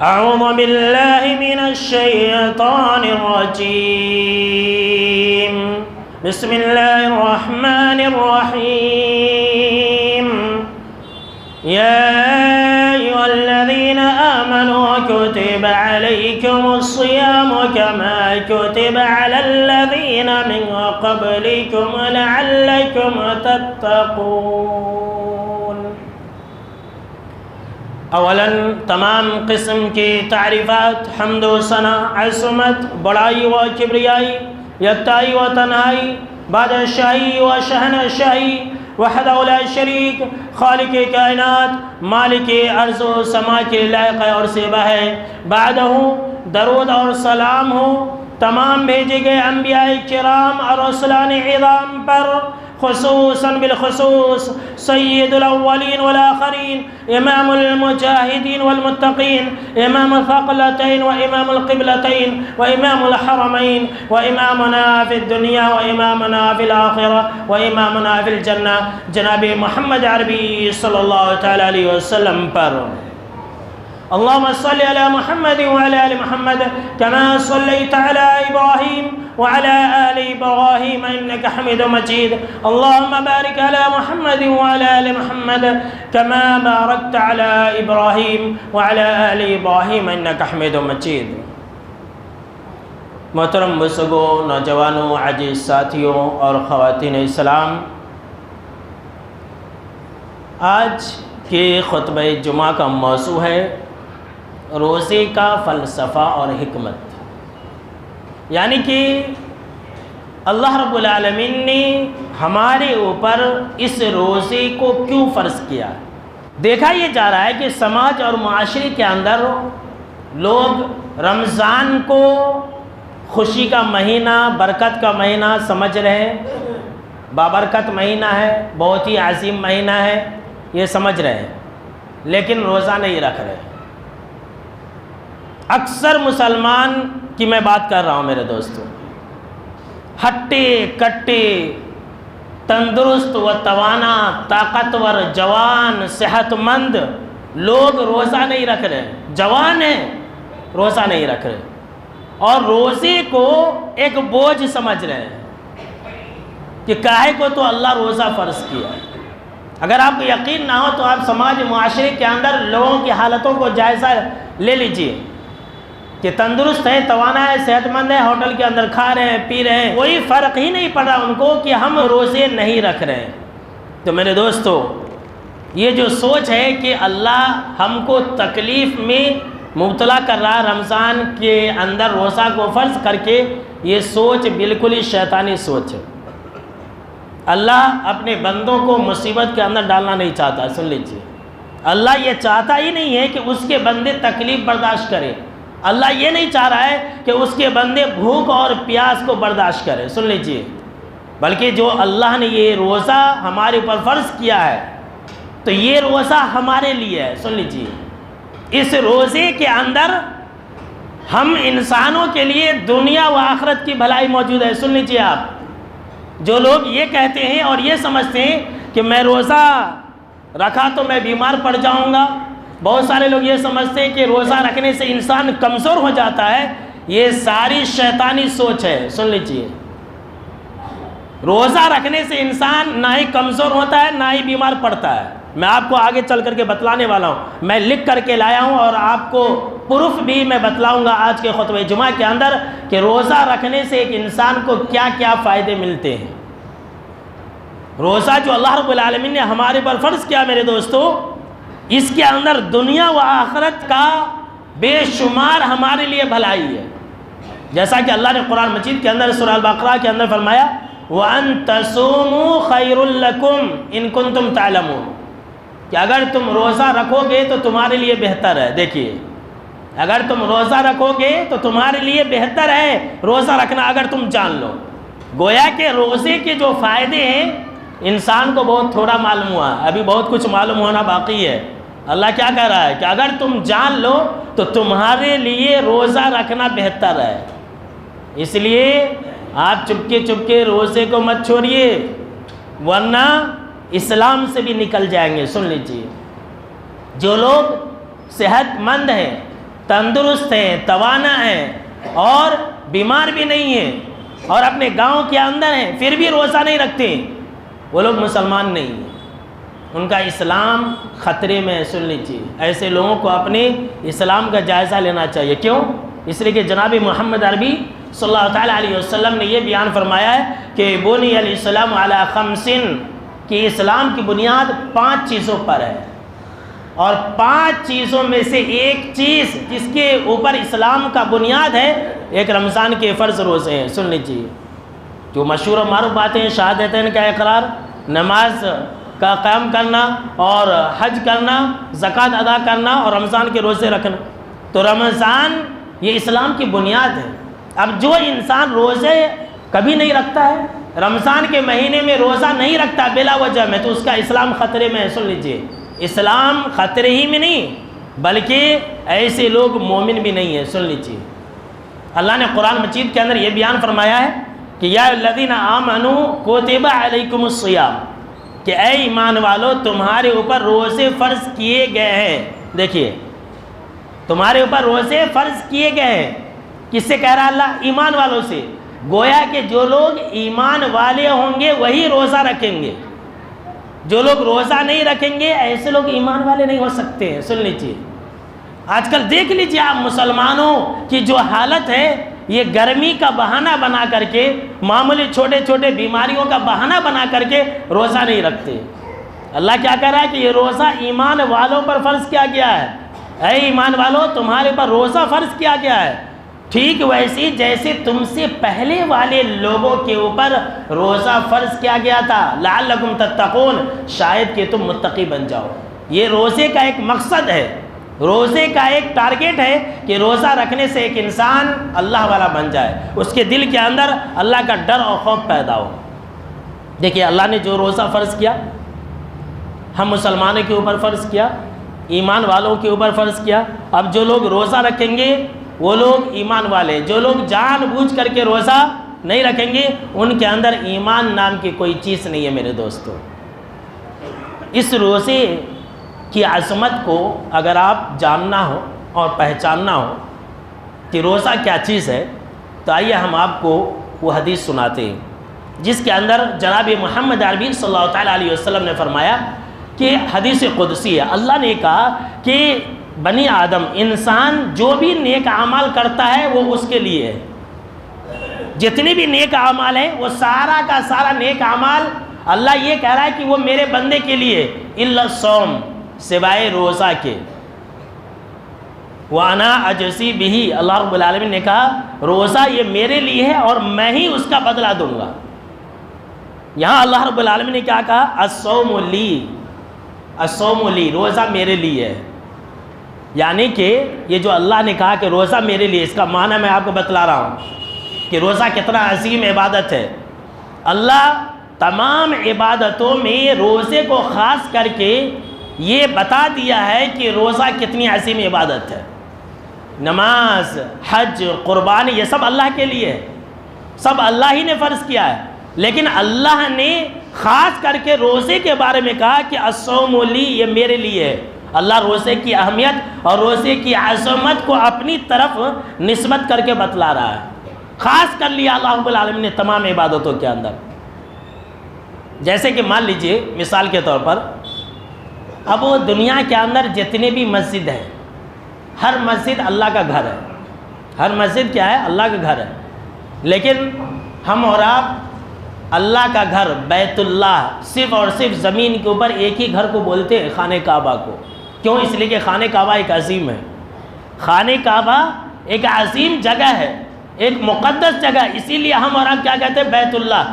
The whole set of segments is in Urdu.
اعوذ باللہ من الشیطان الرجیم بسم اللہ الرحمن الرحیم یا ایھا الذین آمنوا کتب علیکم الصیام کما کتب علی الذین من قبلکم لعلکم تتقون۔ اولاً تمام قسم کی تعریفات، حمد و ثنا، عظمت، بڑائی و کبریائی، یکتائی و تنہائی، بادشاہی و شہنشاہی، وحدہ لا شریک، خالق کائنات، مالک ارض و سما کے لائق اور سیبہ ہے۔ بعدہ درود اور سلام ہو تمام بھیجے گئے انبیاء کرام اور رسولان عظام پر، خصوصاً بالخصوص سید الاولین والآخرین، امام المجاہدین والمتقین، امام الثقلتین و امام القبلتین و امام الحرمین و امامنا فی الدنیا و امامنا فی الآخرہ و امامنا فی الجنہ، جناب محمد عربی صلی اللہ تعالی علیہ وسلم پر۔ اللهم صل على محمد وعلى آل محمد كما صليت على إبراهيم وعلى آل إبراهيم إنك حميد مجيد، اللهم بارك على محمد وعلى آل محمد كما باركت على إبراهيم وعلى آل إبراهيم إنك حميد مجيد۔ محترم بزرگوں، نوجوانوں، عزیز ساتھیوں اور خواتین اسلام، آج کے خطبہ جمعہ کا موضوع ہے روزے کا فلسفہ اور حکمت، یعنی کہ اللہ رب العالمین نے ہمارے اوپر اس روزے کو کیوں فرض کیا۔ دیکھا یہ جا رہا ہے کہ سماج اور معاشرے کے اندر لوگ رمضان کو خوشی کا مہینہ، برکت کا مہینہ سمجھ رہے ہیں، بابرکت مہینہ ہے، بہت ہی عظیم مہینہ ہے، یہ سمجھ رہے ہیں، لیکن روزہ نہیں رکھ رہے۔ اکثر مسلمان کی میں بات کر رہا ہوں میرے دوستوں، ہٹے کٹے، تندرست و توانا، طاقتور، جوان، صحت مند لوگ روزہ نہیں رکھ رہے، جوان ہیں روزہ نہیں رکھ رہے، اور روزے کو ایک بوجھ سمجھ رہے ہیں کہ کاہے کو تو اللہ روزہ فرض کیا۔ اگر آپ کو یقین نہ ہو تو آپ سماج معاشرے کے اندر لوگوں کی حالتوں کو جائزہ لے لیجئے کہ تندرست ہے، توانا ہے، صحت مند ہے، ہوٹل کے اندر کھا رہے ہیں، پی رہے ہیں، کوئی فرق ہی نہیں پڑ رہا ان کو کہ ہم روزے نہیں رکھ رہے ہیں۔ تو میرے دوستو، یہ جو سوچ ہے کہ اللہ ہم کو تکلیف میں مبتلا کر رہا ہے رمضان کے اندر روزہ کو فرض کر کے، یہ سوچ بالکل ہی شیطانی سوچ ہے۔ اللہ اپنے بندوں کو مصیبت کے اندر ڈالنا نہیں چاہتا، سن لیجئے۔ اللہ یہ چاہتا ہی نہیں ہے کہ اس کے بندے تکلیف برداشت کریں، اللہ یہ نہیں چاہ رہا ہے کہ اس کے بندے بھوک اور پیاس کو برداشت کریں، سن لیجئے، بلکہ جو اللہ نے یہ روزہ ہمارے اوپر فرض کیا ہے تو یہ روزہ ہمارے لیے ہے، سن لیجئے۔ اس روزے کے اندر ہم انسانوں کے لیے دنیا و آخرت کی بھلائی موجود ہے، سن لیجئے آپ۔ جو لوگ یہ کہتے ہیں اور یہ سمجھتے ہیں کہ میں روزہ رکھا تو میں بیمار پڑ جاؤں گا، بہت سارے لوگ یہ سمجھتے ہیں کہ روزہ رکھنے سے انسان کمزور ہو جاتا ہے، یہ ساری شیطانی سوچ ہے، سن لیجئے۔ روزہ رکھنے سے انسان نہ ہی کمزور ہوتا ہے نہ ہی بیمار پڑتا ہے۔ میں آپ کو آگے چل کر کے بتلانے والا ہوں، میں لکھ کر کے لایا ہوں اور آپ کو پروف بھی میں بتلاؤں گا آج کے خطبہ جمعہ کے اندر کہ روزہ رکھنے سے ایک انسان کو کیا کیا فائدے ملتے ہیں۔ روزہ جو اللہ رب العالمین نے ہمارے پر فرض کیا میرے دوستو، اس کے اندر دنیا و آخرت کا بے شمار ہمارے لیے بھلائی ہے، جیسا کہ اللہ نے قرآن مجید کے اندر سورہ البقرہ کے اندر فرمایا وَأَن تَصُومُوا خَيْرٌ لَكُمْ إِن كُنتُمْ تَعْلَمُونَ، کہ اگر تم روزہ رکھو گے تو تمہارے لیے بہتر ہے۔ دیکھیے، اگر تم روزہ رکھو گے تو تمہارے لیے بہتر ہے روزہ رکھنا، اگر تم جان لو۔ گویا کہ روزے کے جو فائدے ہیں انسان کو بہت تھوڑا معلوم ہوا، ابھی بہت کچھ معلوم ہونا باقی ہے۔ اللہ کیا کہہ رہا ہے کہ اگر تم جان لو تو تمہارے لیے روزہ رکھنا بہتر ہے۔ اس لیے آپ چپکے چپکے روزے کو مت چھوڑیے، ورنہ اسلام سے بھی نکل جائیں گے۔ سن لیجئے، جو لوگ صحت مند ہیں، تندرست ہیں، توانا ہیں اور بیمار بھی نہیں ہیں اور اپنے گاؤں کے اندر ہیں پھر بھی روزہ نہیں رکھتے، وہ لوگ مسلمان نہیں ہیں، ان کا اسلام خطرے میں ہے۔ سن لیجیے، ایسے لوگوں کو اپنے اسلام کا جائزہ لینا چاہیے۔ کیوں؟ اس لیے کہ جناب محمد عربی صلی اللہ تعالیٰ علیہ وسلم نے یہ بیان فرمایا ہے کہ بنی الاسلام علی خمس، کہ اسلام کی بنیاد 5 چیزوں پر ہے، اور 5 چیزوں میں سے ایک چیز جس کے اوپر اسلام کا بنیاد ہے، ایک رمضان کے فرض روزے ہیں۔ سن لیجیے، جو مشہور و معروف باتیں ہیں، شہادتین کا اقرار، نماز کا قیام کرنا اور حج کرنا، زکوٰۃ ادا کرنا اور رمضان کے روزے رکھنا، تو رمضان یہ اسلام کی بنیاد ہے۔ اب جو انسان روزے کبھی نہیں رکھتا ہے، رمضان کے مہینے میں روزہ نہیں رکھتا بلا وجہ میں، تو اس کا اسلام خطرے میں ہے۔ سن لیجیے، اسلام خطرے ہی میں نہیں بلکہ ایسے لوگ مومن بھی نہیں ہیں۔ سن لیجیے، اللہ نے قرآن مجید کے اندر یہ بیان فرمایا ہے کہ یا الذین آمنوا کتب علیکم الصیام، کہ اے ایمان والو تمہارے اوپر روزے فرض کیے گئے ہیں۔ دیکھیے، تمہارے اوپر روزے فرض کیے گئے ہیں، کس سے کہہ رہا ہے اللہ؟ ایمان والوں سے۔ گویا کہ جو لوگ ایمان والے ہوں گے وہی روزہ رکھیں گے، جو لوگ روزہ نہیں رکھیں گے ایسے لوگ ایمان والے نہیں ہو سکتے ہیں۔ سن لیجیے، آج کل دیکھ لیجیے آپ مسلمانوں کی جو حالت ہے، یہ گرمی کا بہانہ بنا کر کے، معمولی چھوٹے چھوٹے بیماریوں کا بہانہ بنا کر کے روزہ نہیں رکھتے۔ اللہ کیا کہہ رہا ہے کہ یہ روزہ ایمان والوں پر فرض کیا گیا ہے۔ اے ایمان والو تمہارے پر روزہ فرض کیا گیا ہے، ٹھیک ویسی جیسے تم سے پہلے والے لوگوں کے اوپر روزہ فرض کیا گیا تھا، لعلکم تتقون، شاید کہ تم متقی بن جاؤ۔ یہ روزے کا ایک مقصد ہے، روزے کا ایک ٹارگیٹ ہے کہ روزہ رکھنے سے ایک انسان اللہ والا بن جائے، اس کے دل کے اندر اللہ کا ڈر اور خوف پیدا ہو۔ دیکھیے، اللہ نے جو روزہ فرض کیا، ہم مسلمانوں کے اوپر فرض کیا، ایمان والوں کے اوپر فرض کیا۔ اب جو لوگ روزہ رکھیں گے وہ لوگ ایمان والے، جو لوگ جان بوجھ کر کے روزہ نہیں رکھیں گے ان کے اندر ایمان نام کی کوئی چیز نہیں ہے۔ میرے دوستو، اس روزے کی عظمت کو اگر آپ جاننا ہو اور پہچاننا ہو کہ روزہ کیا چیز ہے، تو آئیے ہم آپ کو وہ حدیث سناتے ہیں جس کے اندر جناب محمد عربی صلی اللہ تعالیٰ علیہ وسلم نے فرمایا کہ حدیث قدسی ہے، اللہ نے کہا کہ بنی آدم، انسان جو بھی نیک اعمال کرتا ہے وہ اس کے لیے ہے، جتنے بھی نیک اعمال ہیں وہ سارا کا سارا نیک اعمال اللہ یہ کہہ رہا ہے کہ وہ میرے بندے کے لیے، الا الصوم، سوائے روزہ کے، وَأَنَا أَجْزِي بِهِ، اللہ رب العالمین نے کہا روزہ یہ میرے لیے ہے اور میں ہی اس کا بدلہ دوں گا۔ یہاں اللہ رب العالمین نے کیا کہا؟ الصوم لی، الصوم لی، روزہ میرے لیے ہے۔ یعنی کہ یہ جو اللہ نے کہا کہ روزہ میرے لیے، اس کا معنی میں آپ کو بتلا رہا ہوں کہ روزہ کتنا عظیم عبادت ہے۔ اللہ تمام عبادتوں میں روزے کو خاص کر کے یہ بتا دیا ہے کہ روزہ کتنی عظیم عبادت ہے۔ نماز، حج، قربانی، یہ سب اللہ کے لیے ہے، سب اللہ ہی نے فرض کیا ہے، لیکن اللہ نے خاص کر کے روزے کے بارے میں کہا کہ الصوم لی، یہ میرے لیے ہے۔ اللہ روزے کی اہمیت اور روزے کی عظمت کو اپنی طرف نسبت کر کے بتلا رہا ہے، خاص کر لیا اللہ رب العالمین نے تمام عبادتوں کے اندر۔ جیسے کہ مان لیجئے مثال کے طور پر، اب وہ دنیا کے اندر جتنے بھی مسجد ہیں، ہر مسجد اللہ کا گھر ہے، ہر مسجد کیا ہے؟ اللہ کا گھر ہے، لیکن ہم اور آپ اللہ کا گھر بیت اللہ صرف اور صرف زمین کے اوپر ایک ہی گھر کو بولتے ہیں، خانہ کعبہ کو۔ کیوں؟ اس لیے کہ خانہ کعبہ ایک عظیم ہے، خانہ کعبہ ایک عظیم جگہ ہے، ایک مقدس جگہ، اسی لیے ہم اور آپ کیا کہتے ہیں؟ بیت اللہ۔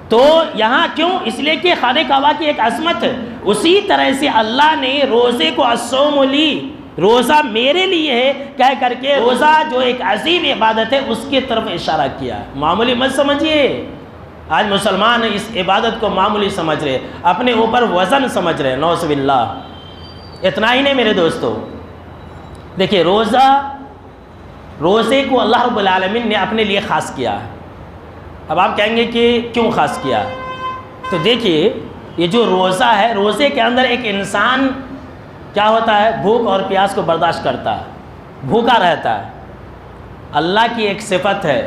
تو یہاں کیوں؟ اس لیے کہ خانہ کعبہ کی ایک عظمت ہے۔ اسی طرح سے اللہ نے روزے کو الصوم لی، روزہ میرے لیے ہے کہہ کر کے روزہ جو ایک عظیم عبادت ہے اس کی طرف اشارہ کیا ہے۔ معمولی مت سمجھیے، آج مسلمان اس عبادت کو معمولی سمجھ رہے، اپنے اوپر وزن سمجھ رہے، نعوذ باللہ۔ اتنا ہی نہیں میرے دوستو، دیکھیے روزے کو اللہ رب العالمین نے اپنے لیے خاص کیا ہے۔ اب آپ کہیں گے کہ کیوں خاص کیا؟ تو دیکھیے، یہ جو روزہ ہے، روزے کے اندر ایک انسان کیا ہوتا ہے؟ بھوک اور پیاس کو برداشت کرتا ہے، بھوکا رہتا ہے۔ اللہ کی ایک صفت ہے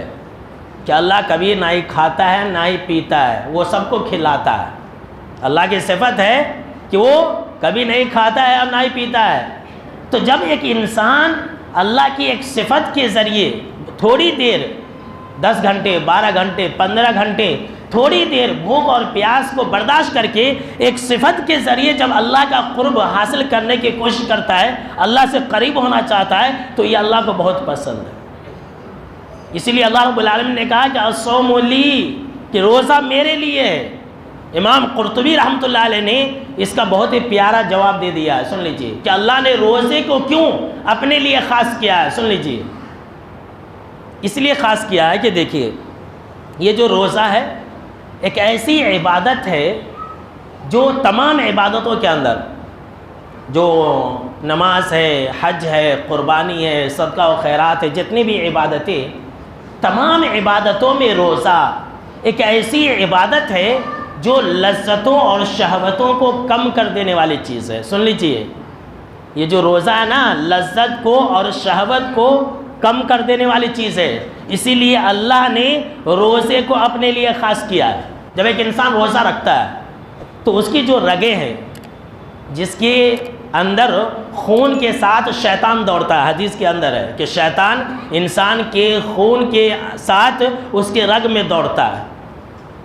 کہ اللہ کبھی نہ ہی کھاتا ہے نہ ہی پیتا ہے، وہ سب کو کھلاتا ہے۔ اللہ کی صفت ہے کہ وہ کبھی نہیں کھاتا ہے اور نہ ہی پیتا ہے۔ تو جب ایک انسان اللہ کی ایک صفت کے ذریعے تھوڑی دیر 10 گھنٹے 12 گھنٹے 15 گھنٹے تھوڑی دیر بھوک اور پیاس کو برداشت کر کے ایک صفت کے ذریعے جب اللہ کا قرب حاصل کرنے کی کوشش کرتا ہے، اللہ سے قریب ہونا چاہتا ہے، تو یہ اللہ کو بہت پسند ہے۔ اسی لیے اللہ رب العالمین نے کہا کہ الصوم لی، کہ روزہ میرے لیے ہے۔ امام قرطبی رحمۃ اللہ علیہ نے اس کا بہت ہی پیارا جواب دے دیا ہے، سن لیجئے کہ اللہ نے روزے کو کیوں اپنے لیے خاص کیا ہے۔ سن لیجئے، اس لیے خاص کیا ہے کہ دیکھیے، یہ جو روزہ ہے ایک ایسی عبادت ہے جو تمام عبادتوں کے اندر، جو نماز ہے، حج ہے، قربانی ہے، صدقہ و خیرات ہے، جتنی بھی عبادتیں، تمام عبادتوں میں روزہ ایک ایسی عبادت ہے جو لذتوں اور شہوتوں کو کم کر دینے والی چیز ہے۔ سن لیجئے، یہ جو روزہ ہے نا، لذت کو اور شہوت کو کم کر دینے والی چیز ہے۔ اسی لیے اللہ نے روزے کو اپنے لیے خاص کیا ہے۔ جب ایک انسان روزہ رکھتا ہے تو اس کی جو رگیں ہیں، جس کے اندر خون کے ساتھ شیطان دوڑتا ہے، حدیث کے اندر ہے کہ شیطان انسان کے خون کے ساتھ اس کے رگ میں دوڑتا ہے۔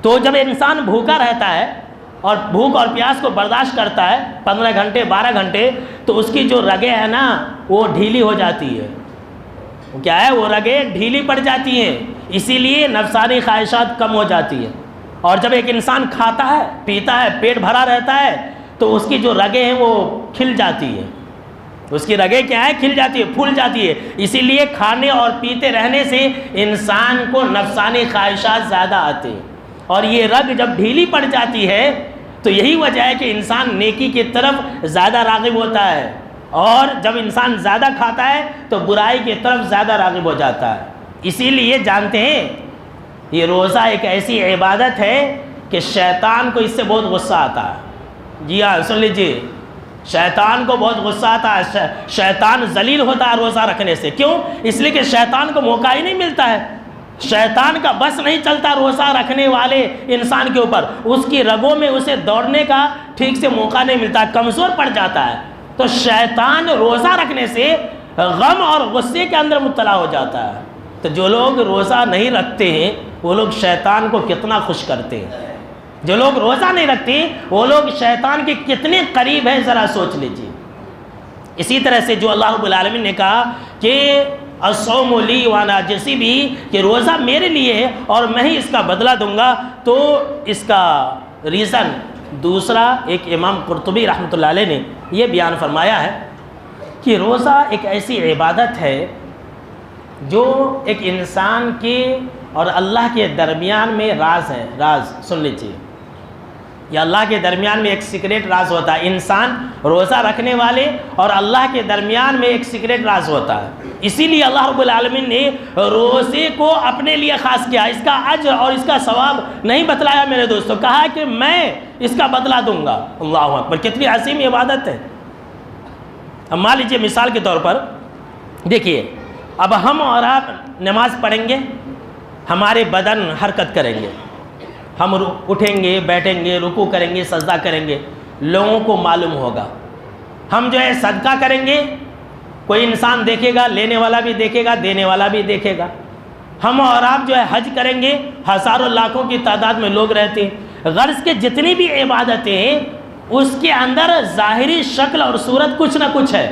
تو جب انسان بھوکا رہتا ہے اور بھوک اور پیاس کو برداشت کرتا ہے 15 گھنٹے 12 گھنٹے، تو اس کی جو رگیں ہیں نا وہ ڈھیلی ہو جاتی ہے۔ کیا ہے؟ وہ رگیں ڈھیلی پڑ جاتی ہیں، اسی لیے نفسانی خواہشات کم ہو جاتی ہیں۔ اور جب ایک انسان کھاتا ہے پیتا ہے، پیٹ بھرا رہتا ہے، تو اس کی جو رگیں ہیں وہ کھل جاتی ہیں۔ اس کی رگیں کیا ہے؟ کھل جاتی ہے، پھول جاتی ہے۔ اسی لیے کھانے اور پیتے رہنے سے انسان کو نفسانی خواہشات زیادہ آتے ہیں، اور یہ رگ جب ڈھیلی پڑ جاتی ہے تو یہی وجہ ہے کہ انسان نیکی کی طرف زیادہ راغب ہوتا ہے، اور جب انسان زیادہ کھاتا ہے تو برائی کی طرف زیادہ راغب ہو جاتا ہے۔ اسی لیے جانتے ہیں یہ روزہ ایک ایسی عبادت ہے کہ شیطان کو اس سے بہت غصہ آتا ہے۔ جی ہاں، سن لیجیے، شیطان کو بہت غصہ آتا ہے، شیطان ذلیل ہوتا ہے روزہ رکھنے سے۔ کیوں؟ اس لیے کہ شیطان کو موقع ہی نہیں ملتا ہے، شیطان کا بس نہیں چلتا روزہ رکھنے والے انسان کے اوپر، اس کی رگوں میں اسے دوڑنے کا ٹھیک سے موقع نہیں ملتا، کمزور پڑ جاتا ہے۔ تو شیطان روزہ رکھنے سے غم اور غصے کے اندر مبتلا ہو جاتا ہے۔ تو جو لوگ روزہ نہیں رکھتے ہیں وہ لوگ شیطان کو کتنا خوش کرتے ہیں، جو لوگ روزہ نہیں رکھتے وہ لوگ شیطان کے کتنے قریب ہیں، ذرا سوچ لیجیے۔ اسی طرح سے جو اللہ رب العالمین نے کہا کہ الصوم لی وانا اجزی بھی، کہ روزہ میرے لیے ہے اور میں ہی اس کا بدلہ دوں گا، تو اس کا ریزن دوسرا ایک امام قرطبی رحمۃ اللہ علیہ نے یہ بیان فرمایا ہے کہ روزہ ایک ایسی عبادت ہے جو ایک انسان کے اور اللہ کے درمیان میں راز ہے۔ راز سن لیجیے، یہ اللہ کے درمیان میں ایک سیکریٹ راز ہوتا ہے، انسان روزہ رکھنے والے اور اللہ کے درمیان میں ایک سیکریٹ راز ہوتا ہے۔ اسی لیے اللہ رب العالمین نے روزے کو اپنے لیے خاص کیا، اس کا اجر اور اس کا ثواب نہیں بتلایا میرے دوستوں، کہا کہ میں اس کا بدلہ دوں گا۔ اللہ اکبر، کتنی عظیم عبادت ہے۔ اب مان لیجیے مثال کے طور پر دیکھیے، اب ہم اور آپ نماز پڑھیں گے، ہمارے بدن حرکت کریں گے، ہم اٹھیں گے، بیٹھیں گے، رکوع کریں گے، سجدہ کریں گے، لوگوں کو معلوم ہوگا۔ ہم جو ہے صدقہ کریں گے، کوئی انسان دیکھے گا، لینے والا بھی دیکھے گا، دینے والا بھی دیکھے گا۔ ہم اور آپ جو ہے حج کریں گے، ہزاروں لاکھوں کی تعداد میں لوگ رہتے ہیں۔ غرض کے جتنی بھی عبادتیں ہیں اس کے اندر ظاہری شکل اور صورت کچھ نہ کچھ ہے،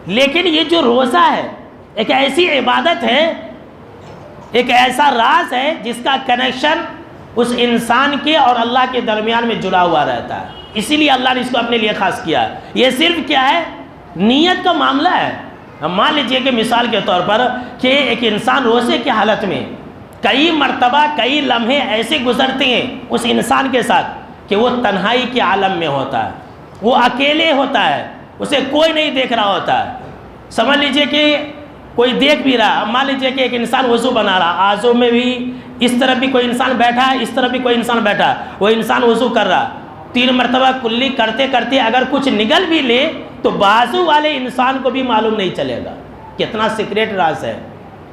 لیکن یہ جو روزہ ہے ایک ایسی عبادت ہے، ایک ایسا راز ہے جس کا کنیکشن اس انسان کے اور اللہ کے درمیان میں جڑا ہوا رہتا ہے۔ اسی لیے اللہ نے اس کو اپنے لیے خاص کیا ہے۔ یہ صرف کیا ہے؟ نیت کا معاملہ ہے۔ مان لیجئے کہ مثال کے طور پر کہ ایک انسان روزے کی حالت میں کئی مرتبہ کئی لمحے ایسے گزرتے ہیں اس انسان کے ساتھ کہ وہ تنہائی کے عالم میں ہوتا ہے، وہ اکیلے ہوتا ہے، اسے کوئی نہیں دیکھ رہا ہوتا ہے۔ سمجھ لیجئے کہ کوئی دیکھ بھی رہا، مان لیجئے کہ ایک انسان وضو بنا رہا، آزو میں بھی اس طرف بھی کوئی انسان بیٹھا ہے، اس طرف بھی کوئی انسان بیٹھا ہے، وہ انسان وضو کر رہا، 3 مرتبہ کلی کرتے کرتے اگر کچھ نگل بھی لے تو بازو والے انسان کو بھی معلوم نہیں چلے گا۔ کتنا سیکریٹ راز ہے،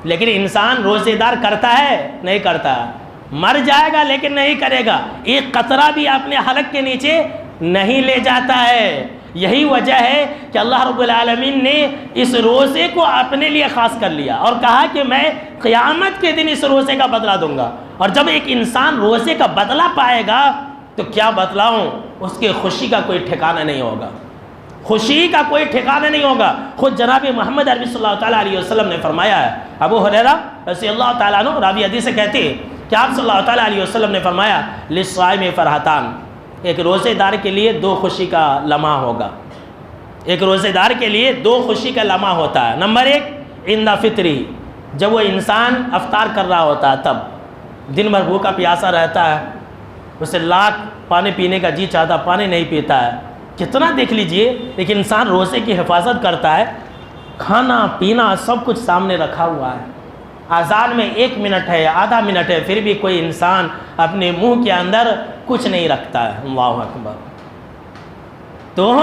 لیکن انسان روزے دار کرتا ہے نہیں کرتا، مر جائے گا لیکن نہیں کرے گا، ایک قطرہ بھی اپنے حلق کے نیچے نہیں لے جاتا ہے۔ یہی وجہ ہے کہ اللہ رب العالمین نے اس روزے کو اپنے لیے خاص کر لیا اور کہا کہ میں قیامت کے دن اس روزے کا بدلہ دوں گا۔ اور جب ایک انسان روزے کا بدلہ پائے گا تو کیا بتلاؤں، اس کے خوشی کا کوئی ٹھکانہ نہیں ہوگا، خوشی کا کوئی ٹھکانہ نہیں ہوگا۔ خود جناب محمد عربی صلی اللہ تعالیٰ علیہ وسلم نے فرمایا ہے، ابو ہریرہ رضی اللہ تعالیٰ عنہ راوی حدیث سے کہتے ہیں کہ آپ صلی اللہ تعالیٰ علیہ وسلم نے فرمایا للصائم فرحتان، ایک روزے دار کے لیے دو خوشی کا لمحہ ہوگا، ایک روزے دار کے لیے دو خوشی کا لمحہ ہوتا ہے۔ نمبر ایک عند فطری، جب وہ انسان افطار کر رہا ہوتا ہے، تب دن بھر بھوکا پیاسا رہتا ہے، اسے لاکھ پانی پینے کا جی چاہتا، پانی نہیں پیتا ہے، کتنا دیکھ لیجئے، لیکن انسان روزے کی حفاظت کرتا ہے، کھانا پینا سب کچھ سامنے رکھا ہوا ہے، اذان میں 1 منٹ ہے، آدھا منٹ ہے، پھر بھی کوئی انسان اپنے منہ کے اندر کچھ نہیں رکھتا ہے۔ اللہ اکبر۔ تو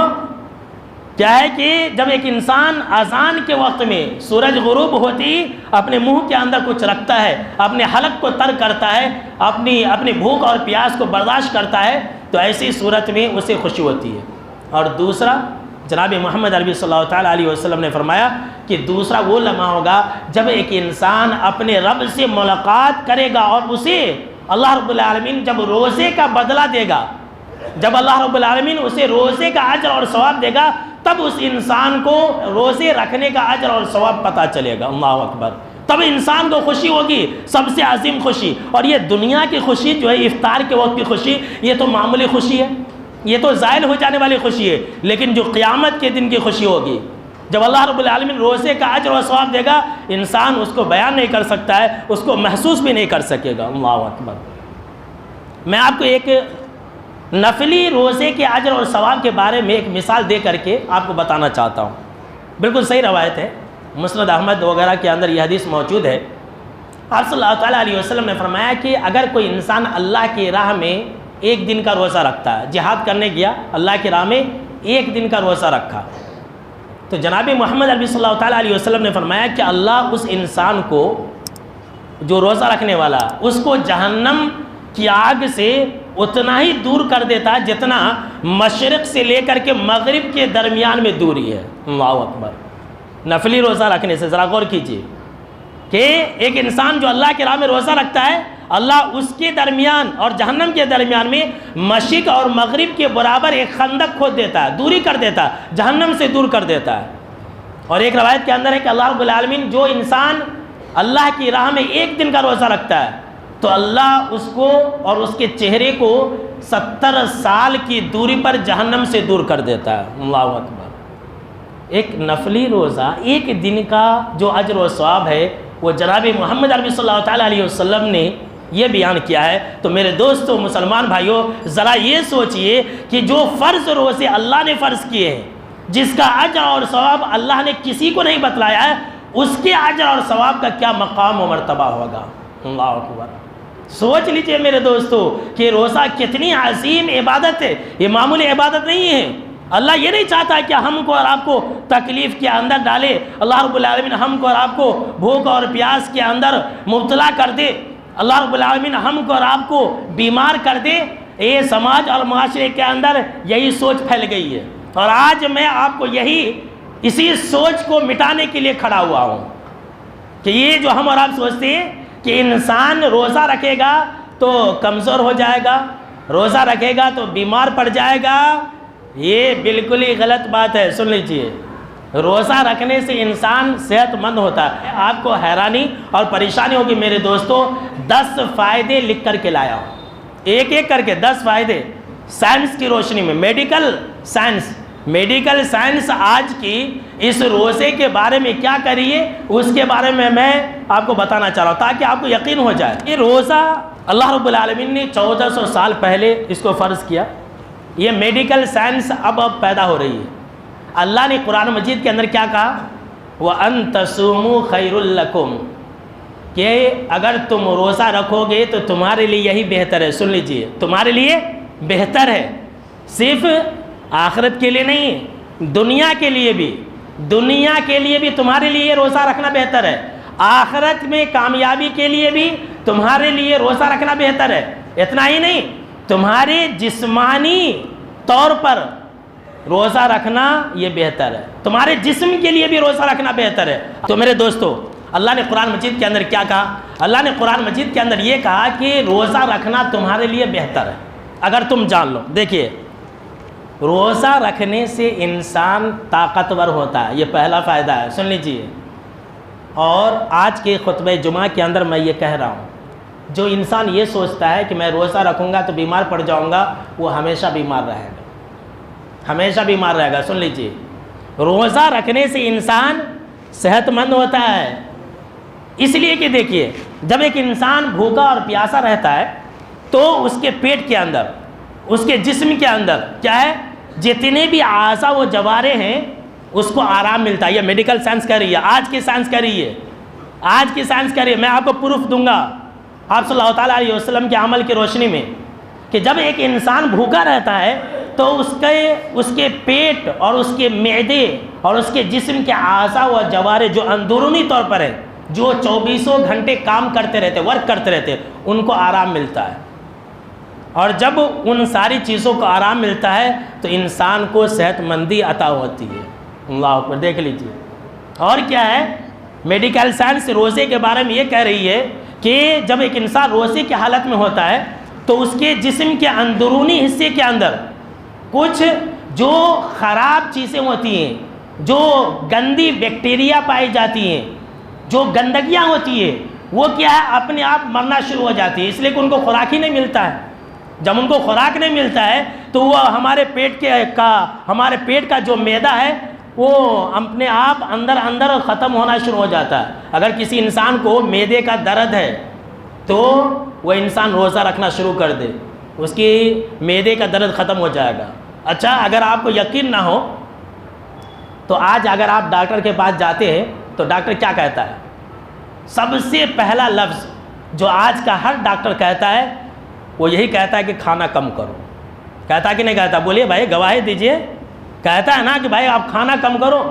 کیا ہے کہ جب ایک انسان اذان کے وقت میں سورج غروب ہوتی اپنے منہ کے اندر کچھ رکھتا ہے، اپنے حلق کو تر کرتا ہے، اپنی بھوک اور پیاس کو برداشت کرتا ہے، تو ایسی صورت میں اسے خوشی ہوتی ہے۔ اور دوسرا جناب محمد عربی صلی اللہ تعالیٰ علیہ وسلم نے فرمایا کہ دوسرا وہ لمحہ ہوگا جب ایک انسان اپنے رب سے ملاقات کرے گا اور اسے اللہ رب العالمین جب روزے کا بدلہ دے گا، جب اللہ رب العالمین اسے روزے کا اجر اور ثواب دے گا، تب اس انسان کو روزے رکھنے کا اجر اور ثواب پتہ چلے گا۔ اللہ اکبر۔ تب انسان کو خوشی ہوگی، سب سے عظیم خوشی۔ اور یہ دنیا کی خوشی جو ہے، افطار کے وقت کی خوشی، یہ تو معمولی خوشی ہے، یہ تو زائل ہو جانے والی خوشی ہے، لیکن جو قیامت کے دن کی خوشی ہوگی، جب اللہ رب العالمین روزے کا اجر و ثواب دے گا، انسان اس کو بیان نہیں کر سکتا ہے، اس کو محسوس بھی نہیں کر سکے گا۔ اللہ اکبر۔ میں آپ کو ایک نفلی روزے کے اجر اور ثواب کے بارے میں ایک مثال دے کر کے آپ کو بتانا چاہتا ہوں۔ بالکل صحیح روایت ہے، مسند احمد وغیرہ کے اندر یہ حدیث موجود ہے۔ آپ صلی اللہ تعالیٰ علیہ وسلم نے فرمایا کہ اگر کوئی انسان اللہ کی راہ میں 1 دن کا روزہ رکھتا ہے، جہاد کرنے گیا، اللہ کی راہ میں 1 دن کا روزہ رکھا، تو جناب محمد عربی صلی اللہ تعالیٰ علیہ وسلم نے فرمایا کہ اللہ اس انسان کو، جو روزہ رکھنے والا، اس کو جہنم کی آگ سے اتنا ہی دور کر دیتا ہے جتنا مشرق سے لے کر کے مغرب کے درمیان میں دوری ہے۔ اللہ اکبر۔ نفلی روزہ رکھنے سے ذرا غور کیجیے کہ ایک انسان جو اللہ کی راہ میں روزہ رکھتا ہے، اللہ اس کے درمیان اور جہنم کے درمیان میں مشرق اور مغرب کے برابر ایک خندق کھود دیتا ہے، دوری کر دیتا ہے، جہنم سے دور کر دیتا ہے۔ اور ایک روایت کے اندر ہے کہ اللہ رب العالمین جو انسان اللہ کی راہ میں 1 دن کا روزہ رکھتا ہے، تو اللہ اس کو اور اس کے چہرے کو 70 سال کی دوری پر جہنم سے دور کر دیتا ہے۔ اللہ اکبر۔ ایک نفلی روزہ 1 دن کا جو اجر و ثواب ہے، وہ جناب محمد عربی صلی اللہ تعالیٰ علیہ وسلم نے یہ بیان کیا ہے۔ تو میرے دوستو مسلمان بھائیوں، ذرا یہ سوچئے کہ جو فرض روزے اللہ نے فرض کیے ہیں، جس کا اجر اور ثواب اللہ نے کسی کو نہیں بتلایا ہے، اس کے اجر اور ثواب کا کیا مقام و مرتبہ ہوگا۔ اللہ اکبر۔ سوچ لیجئے میرے دوستو کہ روزہ کتنی عظیم عبادت ہے، یہ معمولی عبادت نہیں ہے۔ اللہ یہ نہیں چاہتا کہ ہم کو اور آپ کو تکلیف کے اندر ڈالے، اللہ رب العالمین ہم کو اور آپ کو بھوک اور پیاس کے اندر مبتلا کر دے، اللہ رب العالمین ہم کو اور آپ کو بیمار کر دے۔ یہ سماج اور معاشرے کے اندر یہی سوچ پھیل گئی ہے، اور آج میں آپ کو اسی سوچ کو مٹانے کے لیے کھڑا ہوا ہوں کہ یہ جو ہم اور آپ سوچتے ہیں کہ انسان روزہ رکھے گا تو کمزور ہو جائے گا، روزہ رکھے گا تو بیمار پڑ جائے گا، یہ بالکل ہی غلط بات ہے۔ سن لیجئے، روزہ رکھنے سے انسان صحت مند ہوتا ہے۔ آپ کو حیرانی اور پریشانی ہوگی میرے دوستو، 10 فائدے لکھ کر کے لایا ہوں، ایک ایک کر کے 10 فائدے سائنس کی روشنی میں، میڈیکل سائنس آج کی اس روزے کے بارے میں کیا کریے، اس کے بارے میں آپ کو بتانا چاہ رہا ہوں تاکہ آپ کو یقین ہو جائے۔ یہ روزہ اللہ رب العالمین نے 1400 سال پہلے اس کو فرض کیا۔ یہ میڈیکل سائنس اب پیدا ہو رہی ہے۔ اللہ نے قرآن مجید کے اندر کیا کہا، وَأَن تَصُومُوا خَيْرٌ لَكُمْ، کہ اگر تم روزہ رکھو گے تو تمہارے لیے یہی بہتر ہے۔ سن لیجئے، تمہارے لیے بہتر ہے، صرف آخرت کے لیے نہیں، دنیا کے لیے بھی۔ دنیا کے لیے بھی تمہارے لیے یہ روزہ رکھنا بہتر ہے، آخرت میں کامیابی کے لیے بھی تمہارے لیے روزہ رکھنا بہتر ہے۔ اتنا ہی نہیں، تمہارے جسمانی طور پر روزہ رکھنا یہ بہتر ہے، تمہارے جسم کے لیے بھی روزہ رکھنا بہتر ہے۔ تو میرے دوستو، اللہ نے قرآن مجید کے اندر کیا کہا؟ اللہ نے قرآن مجید کے اندر یہ کہا کہ روزہ رکھنا تمہارے لیے بہتر ہے، اگر تم جان لو۔ دیکھیے، روزہ رکھنے سے انسان طاقتور ہوتا ہے، یہ پہلا فائدہ ہے، سن لیجئے۔ اور آج کے خطبہ جمعہ کے اندر میں یہ کہہ رہا ہوں، جو انسان یہ سوچتا ہے کہ میں روزہ رکھوں گا تو بیمار پڑ جاؤں گا، وہ ہمیشہ بیمار رہے گا، ہمیشہ بیمار رہے گا۔ سن لیجئے، روزہ رکھنے سے انسان صحت مند ہوتا ہے، اس لیے کہ دیکھیے، جب ایک انسان بھوکا اور پیاسا رہتا ہے تو اس کے پیٹ کے اندر، اس کے جسم کے اندر کیا ہے، جتنے بھی اعضاء و جوارے ہیں اس کو آرام ملتا ہے۔ یہ میڈیکل سائنس کہہ رہی ہے، آج کی سائنس کہہ رہی ہے، آج کی سائنس کہہ رہی ہے۔ میں آپ کو پروف دوں گا آپ صلی اللہ تعالیٰ علیہ وسلم کے عمل کی روشنی میں، کہ جب ایک انسان بھوکا رہتا ہے تو اس کے پیٹ اور اس کے معدے اور اس کے جسم کے اعضاء و جوارے جو اندرونی طور پر ہیں، جو 24 گھنٹے کام کرتے رہتے، ورک کرتے رہتے، ان کو آرام ملتا ہے۔ اور جب ان ساری چیزوں کو آرام ملتا ہے تو انسان کو صحت مندی عطا ہوتی ہے۔ اللہ اکبر، دیکھ لیجئے۔ اور کیا ہے، میڈیکل سائنس روزے کے بارے میں یہ کہہ رہی ہے کہ جب ایک انسان روزے کی حالت میں ہوتا ہے تو اس کے جسم کے اندرونی حصے کے اندر کچھ جو خراب چیزیں ہوتی ہیں، جو گندی بیکٹیریا پائی جاتی ہیں، جو گندگیاں ہوتی ہیں، وہ کیا ہے، اپنے آپ مرنا شروع ہو جاتی ہے، اس لیے کہ ان کو خوراک ہی نہیں ملتا ہے۔ جب ان کو خوراک نہیں ملتا ہے تو وہ ہمارے پیٹ کا جو معدہ ہے وہ اپنے آپ اندر ختم ہونا شروع ہو جاتا ہے۔ اگر کسی انسان کو معدے کا درد ہے تو وہ انسان روزہ رکھنا شروع کر دے، اس کی معدے کا درد ختم ہو جائے گا۔ اچھا، اگر آپ کو یقین نہ ہو تو آج اگر آپ ڈاکٹر کے پاس جاتے ہیں تو ڈاکٹر کیا کہتا ہے؟ سب سے پہلا لفظ جو آج کا ہر ڈاکٹر کہتا ہے وہ یہی کہتا ہے کہ کھانا کم کرو۔ کہتا کہ نہیں کہتا؟ بولیے بھائی، گواہی دیجئے۔ کہتا ہے نا کہ بھائی آپ کھانا کم کرو۔